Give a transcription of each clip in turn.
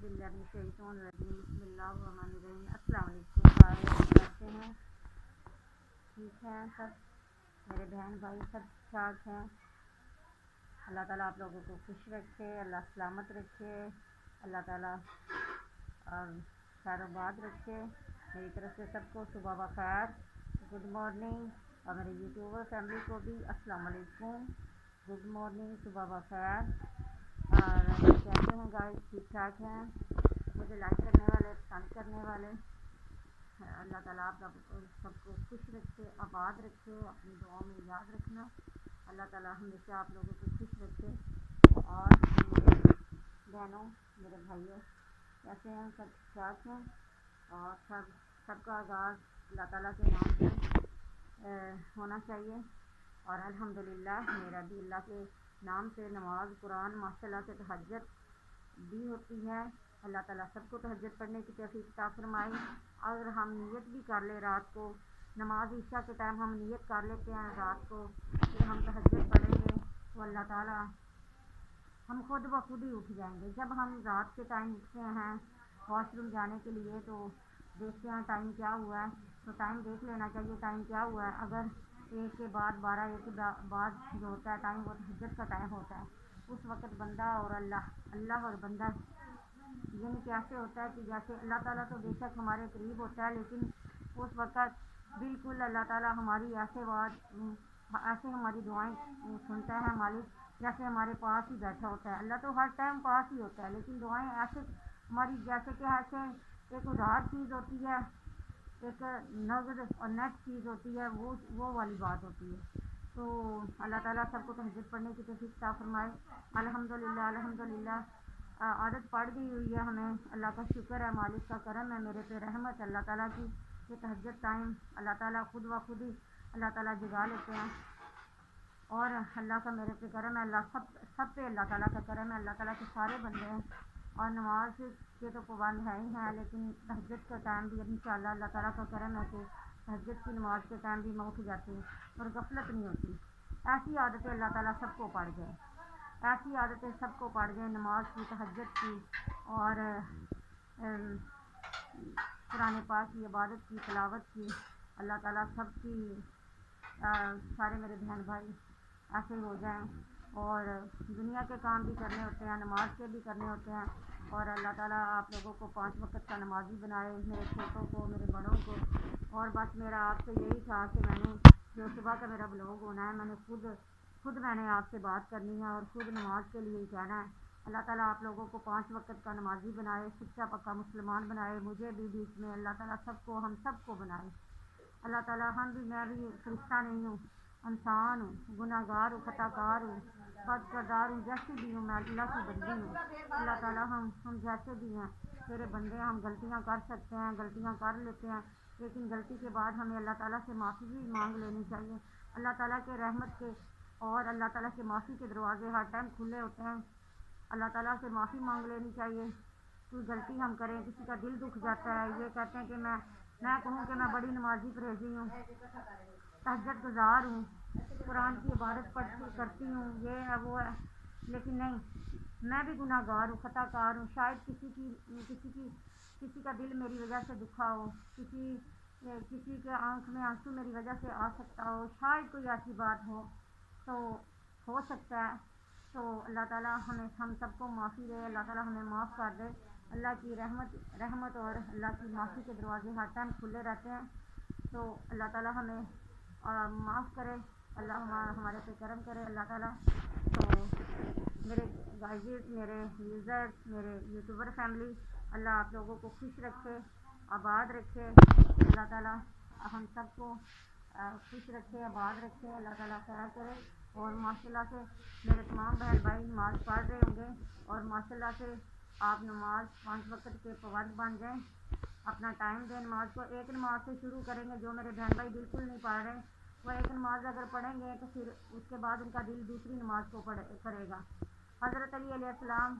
बिस्मिल्लाहिर्रहमानिर्रहीम। अस्सलाम वालेकुम गाइस, कैसे हैं? ठीक हैं सब? मेरे बहन भाई सब ठाक हैं। अल्लाह ताला आप लोगों को खुश रखे, अल्लाह सलामत रखे, अल्लाह ताला खैराबाद रखे। मेरी तरफ से सबको सुबह बखैर, गुड मॉर्निंग। और मेरे यूट्यूबर फैमिली को भी अस्सलाम वालेकुम, गुड मॉर्निंग, सुबह बखैर। और कैसे हैं गाइस? ठीक ठाक हैं? मुझे लाइक करने वाले, पसंद करने वाले, अल्लाह ताला आप सबको खुश रखे, आबाद रखे, अपनी दुआओं में याद रखना। अल्लाह ताला हमेशा आप लोगों को खुश रखे। और मेरे बहनों, मेरे भाइयों, कैसे हैं? सब ठीक ठाक हैं? और सबका आगाज़ अल्लाह ताला के नाम से होना चाहिए। और अल्हम्दुलिल्लाह मेरा भी अल्लाह के नाम से नमाज, कुरान, माशाल्लाह से तहज्जुद भी होती है। अल्लाह ताला सबको तहज्जुद पढ़ने की तौफीक अता फरमाए। अगर हम नियत भी कर ले रात को, नमाज ईशा के टाइम हम नियत कर लेते हैं रात को, फिर हम तहज्जुद पढ़ेंगे तो अल्लाह ताला हम खुद ब खुद ही उठ जाएंगे। जब हम रात के टाइम उठते हैं वॉशरूम जाने के लिए तो देखते हैं टाइम क्या हुआ है, तो टाइम देख लेना चाहिए टाइम क्या हुआ है। अगर 1 के बाद 12, 1 के बाद जो होता है टाइम, वो तहज्जुद का टाइम होता है। उस वक़्त बंदा और अल्लाह और बंदा यानी कैसे होता है कि जैसे अल्लाह ताला तो बेशक हमारे करीब होता है, लेकिन उस वक़्त बिल्कुल अल्लाह ताला हमारी ऐसे हमारी दुआएं सुनता है मालिक, जैसे हमारे पास ही बैठा होता है। अल्लाह तो हर टाइम पास ही होता है, लेकिन दुआएं ऐसे हमारी जैसे कि ऐसे एक उधार चीज़ होती है, एक नगद और नेट चीज़ होती है, वो वाली बात होती है। तो अल्लाह ताला सबको तहज्जुद पढ़ने की तौफीक अता फरमाए। अल्हम्दुलिल्लाह आदत पड़ गई हुई है हमें। अल्लाह का शुक्र है, मालिक का करम है, मेरे पे रहमत अल्लाह ताला की। ये तहज्जुद टाइम अल्लाह ताला खुद व खुद ही अल्लाह ताला जगा लेते हैं। और अल्लाह का मेरे पे करम है, अल्लाह सब पे अल्लाह ताला का करम है। अल्लाह ताला के सारे बंदे हैं और नमाज के तो पाबंद है ही हैं, लेकिन तहज्जुद का टाइम भी इंशाअल्लाह अल्लाह ताला का करम है कि तहज्जुद की नमाज के टाइम भी मैं उठ जाती हूँ और गफलत नहीं होती। ऐसी आदतें अल्लाह ताला सबको पड़ जाए, ऐसी आदतें सबको पड़ जाए, नमाज की, तहज्जुद की और कुरान पाक की इबादत की, तिलावत की। अल्लाह ताला सबकी सारे मेरे बहन भाई ऐसे ही हो जाएं। और दुनिया के काम भी करने होते हैं, नमाज के भी करने होते हैं। और अल्लाह ताला आप लोगों को 5 वक़्त का नमाजी बनाए, मेरे छोटों को, मेरे बड़ों को। और बस मेरा आपसे यही था कि मैंने जो सुबह का मेरा ब्लॉग होना है, मैंने खुद मैंने आपसे बात करनी है और खुद नमाज के लिए ही कहना है। अल्लाह ताला आप लोगों को 5 वक़्त का नमाजी बनाए, सच्चा पक्का मुसलमान बनाए, मुझे भी बीच में अल्लाह ताला हम सबको बनाए। अल्लाह ताला मैं भी फरिश्ता नहीं हूँ, इंसान हूँ, गुनाहगार हूँ, खताकार हूँ, बदकिरदार हूँ, जैसी भी हूँ मैं अल्लाह की बंदी हूँ। अल्लाह ताला हम जैसे भी हैं तेरे बंदे हैं, हम गलतियाँ कर सकते हैं, गलतियाँ कर लेते हैं, लेकिन गलती के बाद हमें अल्लाह ताला से माफ़ी भी मांग लेनी चाहिए। अल्लाह ताला के रहमत के और अल्लाह ताला के माफ़ी के दरवाजे हर टाइम खुले होते हैं। अल्लाह ताला से माफ़ी मांग लेनी चाहिए। कोई गलती हम करें, किसी का दिल दुख जाता है, ये कहते हैं कि मैं कहूँ कि मैं बड़ी नमाजी परहेज़ी हूँ, तहज्जुद गुज़ार हूँ, कुरान की इबादत करती हूँ, ये है वो है, लेकिन नहीं, मैं भी गुनाहगार हूँ, खताकार हूँ। शायद किसी का दिल मेरी वजह से दुखा हो, किसी के आंख में आंसू मेरी वजह से आ सकता हो, शायद कोई ऐसी बात हो, तो हो सकता है। तो अल्लाह ताला हम सबको माफ़ी दे, अल्लाह ताला हमें माफ़ कर दे। अल्लाह की रहमत और अल्लाह की माफ़ी के दरवाजे हर टाइम खुले रहते हैं। तो अल्लाह ताला हमें माफ़ करे, अल्लाह हमारे पे करम करे अल्लाह ताला। तो मेरे गाइस, मेरे यूज़र्स, मेरे यूट्यूबर फैमिली, अल्लाह आप लोगों को खुश रखे, आबाद रखे। अल्लाह ताला हम सबको खुश रखे, आबाद रखे, अल्लाह ताला खैर करे। और माशाल्लाह से मेरे तमाम बहन भाई नमाज़ पढ़ रहे होंगे और माशाल्लाह से आप नमाज 5 वक़्त के पाबंद बन जाएं, अपना टाइम दें नमाज को। एक नमाज से शुरू करेंगे, जो मेरे बहन भाई बिल्कुल नहीं पढ़ रहे, वो एक नमाज अगर पढ़ेंगे तो फिर उसके बाद उनका दिल दूसरी नमाज को करेगा। हज़रत अली अलैहिस्सलाम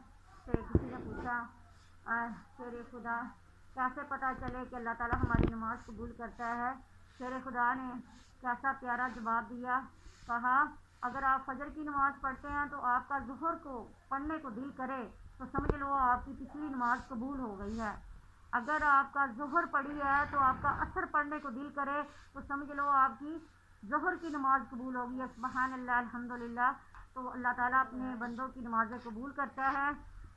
से किसी ने पूछा, शेर खुदा कैसे पता चले कि अल्लाह ताला हमारी नमाज कबूल करता है? शेर खुदा ने कैसा प्यारा जवाब दिया, कहा अगर आप फजर की नमाज़ पढ़ते हैं तो आपका ज़ुहर को पढ़ने को दिल करे तो समझ लो आप آپ کی پچھلی نماز قبول ہو گئی ہے۔ اگر آپ کا ظہر پڑھی ہے تو آپ کا عصر پڑھنے کو دل کرے تو سمجھ لو آپ کی ظہر کی نماز قبول ہوگی ہے۔ سبحان اللہ الحمدللہ۔ تو اللہ تعالیٰ اپنے بندوں کی نمازیں قبول کرتا ہے،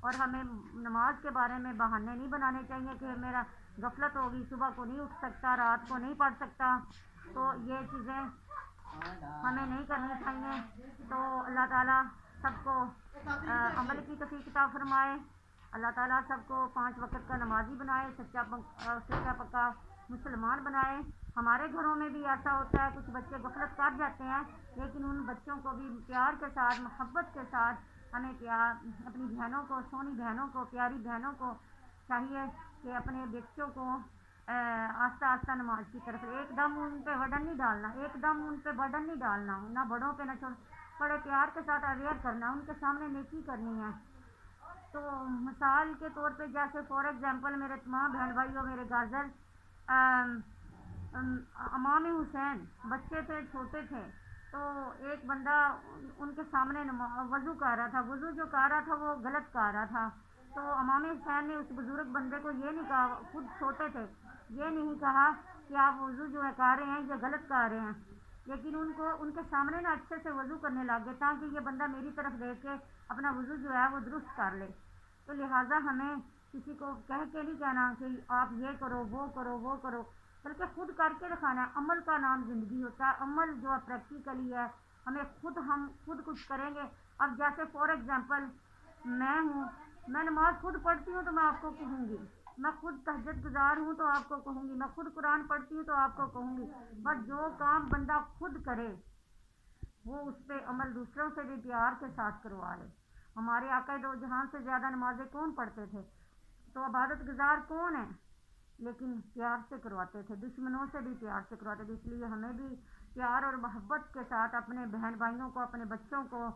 اور ہمیں نماز کے بارے میں بہانے نہیں بنانے چاہیے کہ میرا غفلت ہوگی، صبح کو نہیں اٹھ سکتا، رات کو نہیں پڑھ سکتا، تو یہ چیزیں ہمیں نہیں کرنی چاہیے۔ تو اللہ تعالیٰ سب کو عمل کی توفیق عطا فرمائے۔ اللہ تعالیٰ سب کو 5 وقت کا نمازی بنائے، سچا پکا مسلمان بنائے۔ ہمارے گھروں میں بھی ایسا ہوتا ہے، کچھ بچے غفلت کر جاتے ہیں، لیکن ان بچوں کو بھی پیار کے ساتھ، محبت کے ساتھ ہمیں اپنی بہنوں کو، سونی بہنوں کو، پیاری بہنوں کو چاہیے کہ اپنے بچوں کو آہستہ آہستہ نماز کی طرف، ایک دم ان پہ برڈن نہیں ڈالنا، ایک دم ان پہ برڈن نہیں ڈالنا، نہ بڑوں پہ نہ بڑے پیار کے ساتھ اویئر کرنا، ان کے سامنے نیکی کرنی ہے۔ تو مثال کے طور پہ جیسے فار ایگزامپل میرے تمام بہن بھائیوں، میرے گاجر امام حسین بچے تھے، چھوٹے تھے، تو ایک بندہ ان کے سامنے وضو کر رہا تھا، وضو جو کر رہا تھا وہ غلط کر رہا تھا، تو امام حسین نے اس بزرگ بندے کو یہ نہیں کہا، خود چھوٹے تھے، یہ نہیں کہا کہ آپ وضو جو ہے کر رہے ہیں یہ غلط کر رہے ہیں، لیکن ان کے سامنے نا اچھے سے وضو کرنے لگ گئے تاکہ یہ بندہ میری طرف دیکھ کے اپنا وضو جو ہے وہ درست کر لے۔ تو لہٰذا ہمیں کسی کو کہہ کے نہیں کہنا کہ آپ یہ کرو، وہ کرو، وہ کرو، بلکہ خود کر کے دکھانا ہے۔ عمل کا نام زندگی ہوتا ہے، عمل جو ہے پریکٹیکلی ہے، ہم خود کچھ کریں گے۔ اب جیسے فار ایگزامپل میں ہوں، میں نماز خود پڑھتی ہوں تو میں آپ کو کہوں گی، میں خود تہجد گزار ہوں تو آپ کو کہوں گی، میں خود قرآن پڑھتی ہوں تو آپ کو کہوں گی، بس جو کام بندہ خود کرے وہ اس پہ عمل دوسروں سے بھی پیار کے ساتھ کروا لے۔ ہمارے آقا دو جہان سے زیادہ نمازیں کون پڑھتے تھے؟ تو عبادت گزار کون ہیں؟ لیکن پیار سے کرواتے تھے، دشمنوں سے بھی پیار سے کرواتے تھے۔ اس لیے ہمیں بھی پیار اور محبت کے ساتھ اپنے بہن بھائیوں کو، اپنے بچوں کو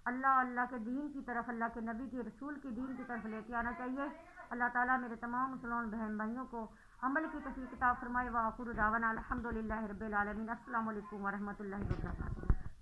اللہ کے دین کی طرف، اللہ کے نبی کے رسول کی دین کی طرف لے کے آنا چاہیے۔ اللہ تعالیٰ میرے تمام مسلمان بہن بھائیوں کو عمل کی توفیق عطا فرمائے۔ وآخر دعوانا الحمدللہ رب العالمین۔ السلام علیکم ورحمۃ اللہ وبرکاتہ۔